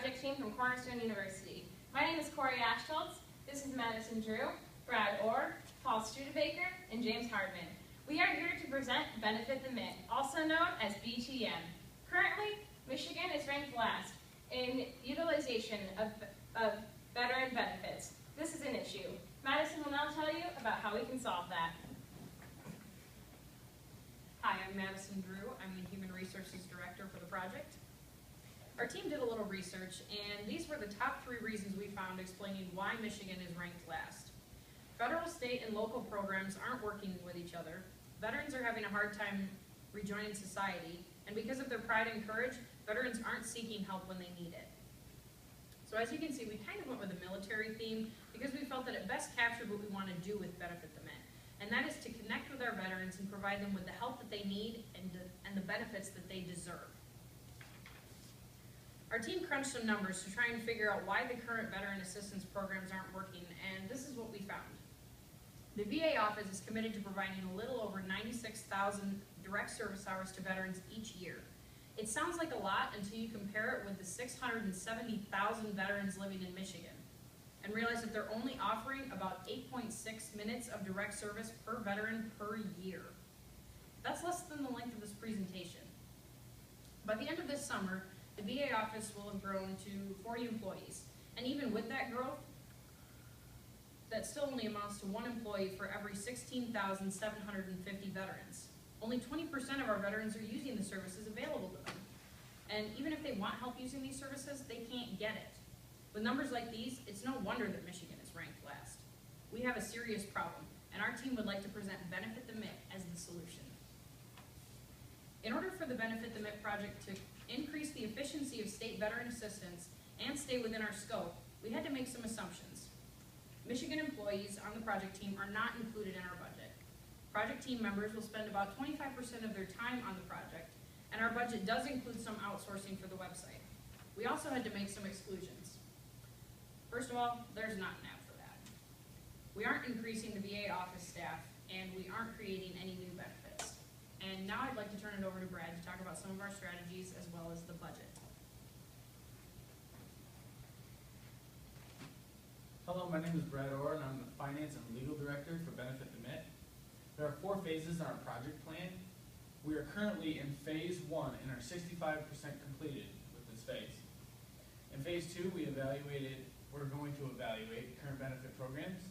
project team from Cornerstone University. My name is Corey Ashholtz. This is Madison Drew, Brad Orr, Paul Studebaker, and James Hardman. We are here to present Benefit the MIT, also known as BTM. Currently, Michigan is ranked last in utilization of veteran benefits. This is an issue. Madison will now tell you about how we can solve that. Hi, I'm Madison Drew. I'm the Human Resources Director for the project. Our team did a little research, and these were the top 3 reasons we found explaining why Michigan is ranked last. Federal, state, and local programs aren't working with each other. Veterans are having a hard time rejoining society, and because of their pride and courage, veterans aren't seeking help when they need it. So as you can see, we kind of went with a military theme because we felt that it best captured what we want to do with Benefit the MIT, and that is to connect with our veterans and provide them with the help that they need and the benefits that they deserve. Our team crunched some numbers to try and figure out why the current veteran assistance programs aren't working, and this is what we found. The VA office is committed to providing a little over 96,000 direct service hours to veterans each year. It sounds like a lot until you compare it with the 670,000 veterans living in Michigan, and realize that they're only offering about 8.6 minutes of direct service per veteran per year. That's less than the length of this presentation. By the end of this summer, the VA office will have grown to 40 employees, and even with that growth, that still only amounts to 1 employee for every 16,750 veterans. Only 20% of our veterans are using the services available to them. And even if they want help using these services, they can't get it. With numbers like these, it's no wonder that Michigan is ranked last. We have a serious problem, and our team would like to present Benefit the MIT as the solution. In order for the Benefit the MIT project to increase the efficiency of state veteran assistance and stay within our scope, we had to make some assumptions. Michigan employees on the project team are not included in our budget. Project team members will spend about 25% of their time on the project, and our budget does include some outsourcing for the website. We also had to make some exclusions. First of all, there's not an app for that. We aren't increasing the VA office staff, and we aren't creating any new benefits. And now I'd like to turn it over to Brad to talk about some of our strategies as well as the budget. Hello, my name is Brad Orr, and I'm the Finance and Legal Director for Benefit the MIT. There are 4 phases in our project plan. We are currently in phase 1 and are 65% completed with this phase. In phase 2, we're going to evaluate current benefit programs.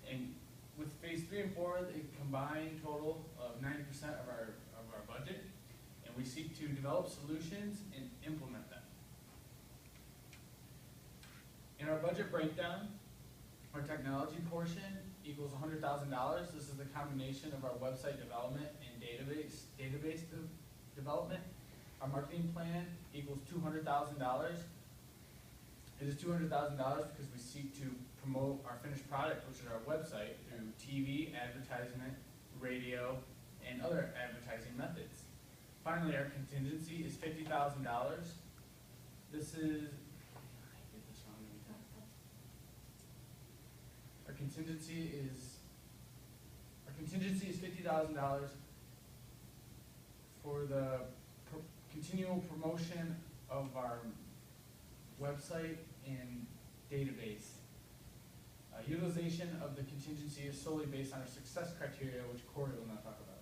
And with phase 3 and 4, they combine total of 90% of our budget, and we seek to develop solutions and implement them. In our budget breakdown, our technology portion equals $100,000. This is the combination of our website development and database development. Our marketing plan equals $200,000. It is $200,000 because we seek to promote our finished product, which is our website, through TV, advertisement, radio, and other advertising methods. Finally, our contingency is $50,000. This is, our contingency is $50,000 for the continual promotion of our website and database. Utilization of the contingency is solely based on our success criteria, which Corey will now talk about.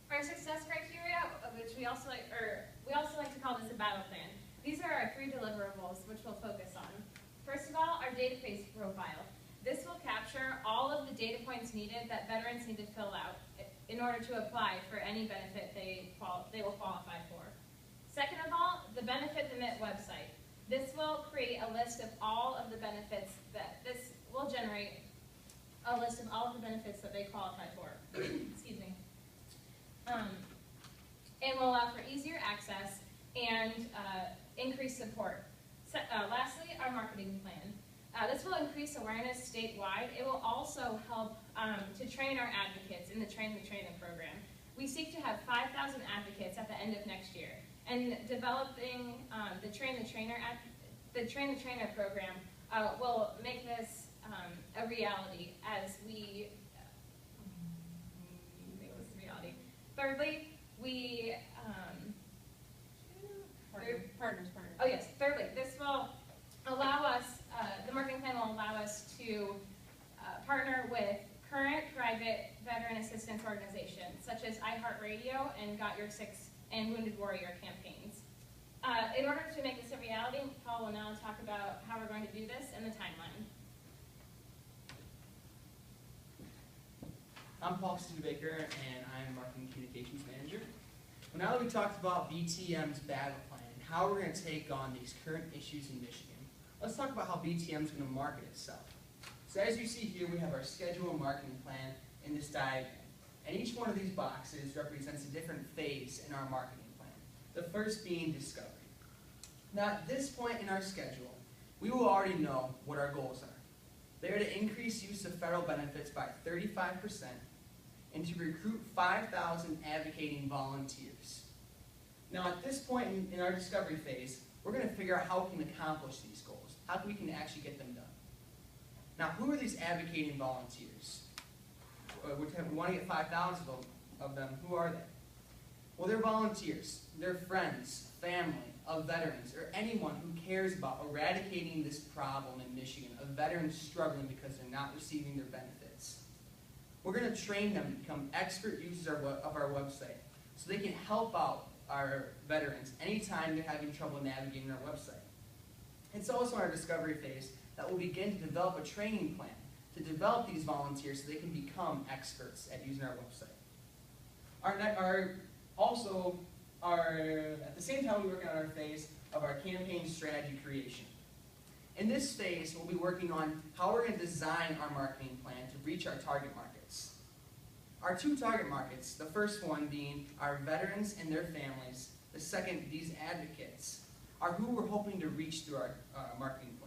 Our success criteria, which we also like to call this a battle plan. These are our 3 deliverables, which we'll focus on. First of all, our database profile. This will capture all of the data points needed that veterans need to fill out in order to apply for any benefit they will qualify for. Second of all, the Benefit the MIT website. This will create a list of all of the benefits this will generate a list of all of the benefits that they qualify for. Excuse me. And will allow for easier access and increased support. Lastly, our marketing plan. This will increase awareness statewide. It will also help to train our advocates in the Train the Trainer program. We seek to have 5,000 advocates at the end of next year. And developing the Train the Trainer program will make this a reality as we make this a reality. Thirdly, we Partners. oh yes. Thirdly, this will private veteran assistance organizations, such as iHeartRadio and Got Your Six and Wounded Warrior campaigns. In order to make this a reality, Paul will now talk about how we're going to do this and the timeline. I'm Paul Studebaker, and I'm Marketing Communications Manager. Well, now that we talked about BTM's battle plan and how we're going to take on these current issues in Michigan, let's talk about how BTM is going to market itself. So as you see here, we have our schedule and marketing plan in this diagram. And each one of these boxes represents a different phase in our marketing plan. The first being discovery. Now at this point in our schedule, we will already know what our goals are. They are to increase use of federal benefits by 35% and to recruit 5,000 advocating volunteers. Now at this point in our discovery phase, we're going to figure out how we can accomplish these goals, how we can actually get them done. Now who are these advocating volunteers? We want to get 5,000 of them. Who are they? Well, they're volunteers. They're friends, family of veterans, or anyone who cares about eradicating this problem in Michigan of veterans struggling because they're not receiving their benefits. We're going to train them to become expert users of our website so they can help out our veterans anytime they're having trouble navigating our website. It's also in our discovery phase that we'll begin to develop a training plan to develop these volunteers so they can become experts at using our website. At the same time, we work on our phase of our campaign strategy creation. In this phase, we'll be working on how we're going to design our marketing plan to reach our target markets. Our two target markets, the first one being our veterans and their families, the second, these advocates, are who we're hoping to reach through our marketing plan.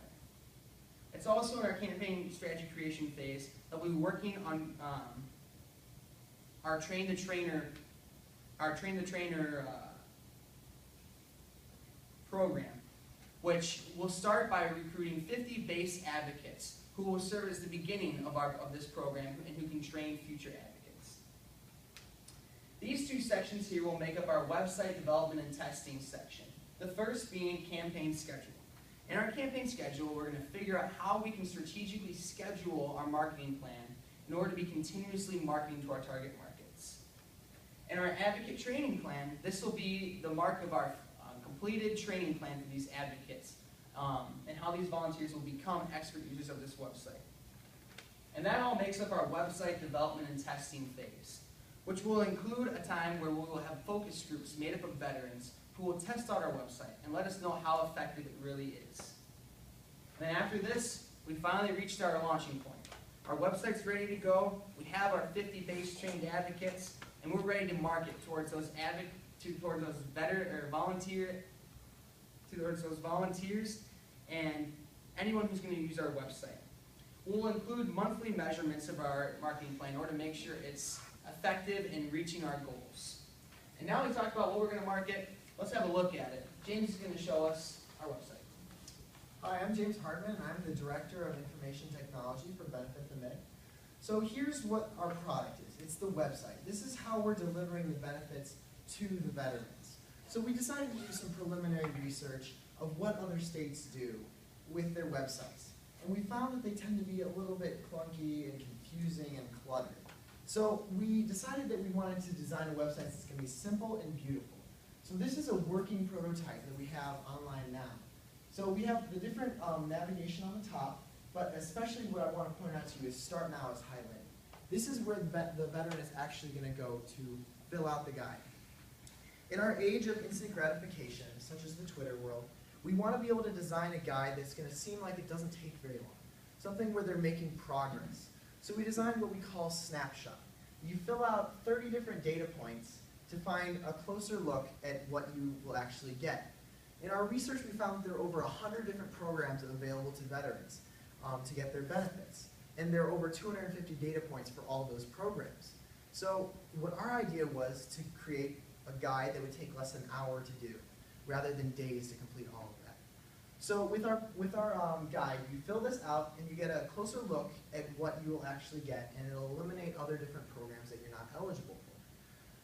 It's also in our campaign strategy creation phase that we'll be working on our train the trainer program, which will start by recruiting 50 base advocates who will serve as the beginning of this program and who can train future advocates. These two sections here will make up our website development and testing section, the first being campaign schedule. In our campaign schedule, we're going to figure out how we can strategically schedule our marketing plan in order to be continuously marketing to our target markets. In our advocate training plan, this will be the mark of our completed training plan for these advocates and how these volunteers will become expert users of this website. And that all makes up our website development and testing phase, which will include a time where we will have focus groups made up of veterans who will test out our website and let us know how effective it really is. And then after this, we finally reached our launching point. Our website's ready to go, we have our 50 base trained advocates, and we're ready to market towards those volunteers and anyone who's going to use our website. We'll include monthly measurements of our marketing plan in order to make sure it's effective in reaching our goals. And now we talked about what we're going to market. Let's have a look at it. James is going to show us our website. Hi, I'm James Hartman. I'm the Director of Information Technology for Benefit the MIT. So here's what our product is. It's the website. This is how we're delivering the benefits to the veterans. So we decided to do some preliminary research of what other states do with their websites. And we found that they tend to be a little bit clunky and confusing and cluttered. So we decided that we wanted to design a website that's going to be simple and beautiful. So this is a working prototype that we have online now. So we have the different navigation on the top, but especially what I want to point out to you is Start Now is highlighted. This is where the veteran is actually going to go to fill out the guide. In our age of instant gratification, such as the Twitter world, we want to be able to design a guide that's going to seem like it doesn't take very long, something where they're making progress. So we designed what we call Snapshot. You fill out 30 different data points to find a closer look at what you will actually get. In our research, we found that there are over 100 different programs available to veterans to get their benefits. And there are over 250 data points for all those programs. So what our idea was to create a guide that would take less than an hour to do, rather than days to complete all of that. So with our guide, you fill this out and you get a closer look at what you will actually get, and it'll eliminate other different programs that you're not eligible for.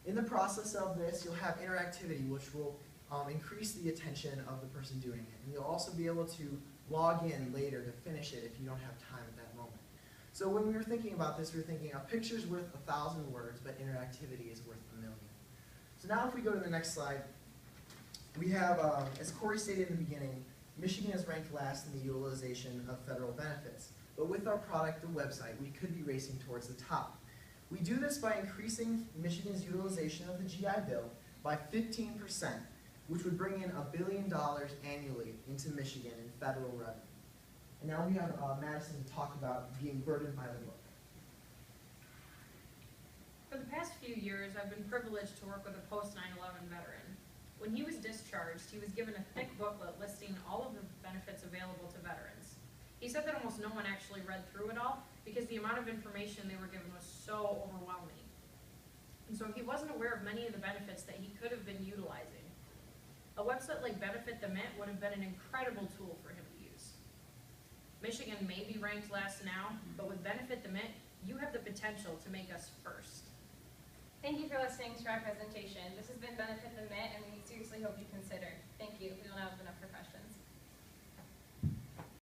In the process of this, you'll have interactivity, which will increase the attention of the person doing it. And you'll also be able to log in later to finish it if you don't have time at that moment. So when we were thinking about this, we were thinking a picture's worth 1,000 words, but interactivity is worth 1,000,000. So now if we go to the next slide, we have, as Corey stated in the beginning, Michigan is ranked last in the utilization of federal benefits. But with our product, the website, we could be racing towards the top. We do this by increasing Michigan's utilization of the GI Bill by 15%, which would bring in $1 billion annually into Michigan in federal revenue. And now we have Madison to talk about being burdened by the book. For the past few years, I've been privileged to work with a post 9/11 veteran. When he was discharged, he was given a thick booklet listing all of the benefits available to veterans. He said that almost no one actually read through it all because the amount of information they were given was so overwhelming. And so he wasn't aware of many of the benefits that he could have been utilizing. A website like Benefit the Mint would have been an incredible tool for him to use. Michigan may be ranked last now, but with Benefit the Mint, you have the potential to make us first. Thank you for listening to our presentation. This has been Benefit the Mint, and we seriously hope you consider